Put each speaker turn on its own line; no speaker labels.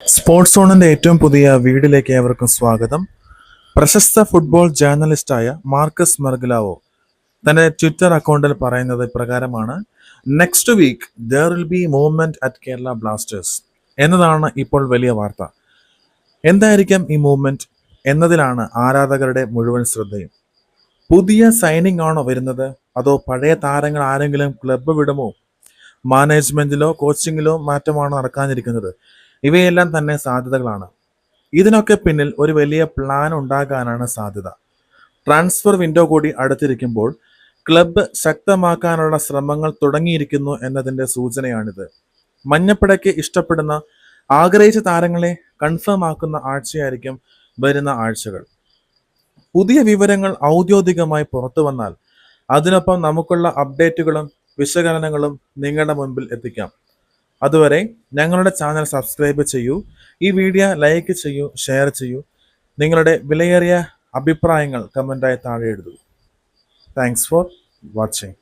Sports സോണിന്റെ ഏറ്റവും പുതിയ വീഡിയോയിലേക്ക് ഏവർക്കും സ്വാഗതം. പ്രശസ്ത ഫുട്ബോൾ ജേർണലിസ്റ്റായ മാർക്കസ് മെർഗലാവോ തന്റെ ട്വിറ്റർ അക്കൗണ്ടിൽ പറയുന്നത് ഇപ്രകാരമാണ്: next week there will be movement at Kerala Blasters എന്നതാണ് ഇപ്പോൾ വലിയ വാർത്ത. എന്തായിരിക്കാം ഈ മൂവ്മെന്റ് എന്നതിലാണ് ആരാധകരുടെ മുഴുവൻ ശ്രദ്ധയും. പുതിയ സൈനിങ് ആണോ വരുന്നത്, അതോ പഴയ താരങ്ങൾ ആരെങ്കിലും ക്ലബ്ബ് വിടുമോ, മാനേജ്മെന്റിലോ കോച്ചിങ്ങിലോ മാറ്റമാണോ നടക്കാനിരിക്കുന്നത്? ഇവയെല്ലാം തന്നെ സാധ്യതകളാണ്. ഇതിനൊക്കെ പിന്നിൽ ഒരു വലിയ പ്ലാൻ ഉണ്ടാകാനാണ് സാധ്യത. ട്രാൻസ്ഫർ വിൻഡോ കൂടി അടുത്തിരിക്കുമ്പോൾ ക്ലബ്ബ് ശക്തമാക്കാനുള്ള ശ്രമങ്ങൾ തുടങ്ങിയിരിക്കുന്നു എന്നതിന്റെ സൂചനയാണിത്. മഞ്ഞപ്പടയ്ക്ക് ഇഷ്ടപ്പെടുന്ന ആഗ്രഹിച്ച താരങ്ങളെ കൺഫേം ആക്കുന്ന ആഴ്ചയായിരിക്കും വരുന്ന ആഴ്ചകൾ. പുതിയ വിവരങ്ങൾ ഔദ്യോഗികമായി പുറത്തു വന്നാൽ അതിനൊപ്പം നമുക്കുള്ള അപ്ഡേറ്റുകളും വിശകലനങ്ങളും നിങ്ങളുടെ മുൻപിൽ എത്തിക്കാം. അതുവരെ ഞങ്ങളുടെ ചാനൽ സബ്സ്ക്രൈബ് ചെയ്യൂ, ഈ വീഡിയോ ലൈക്ക് ചെയ്യൂ, ഷെയർ ചെയ്യൂ. നിങ്ങളുടെ വിലയേറിയ അഭിപ്രായങ്ങൾ കമൻ്റായി താഴെ എഴുതൂ. Thanks for watching.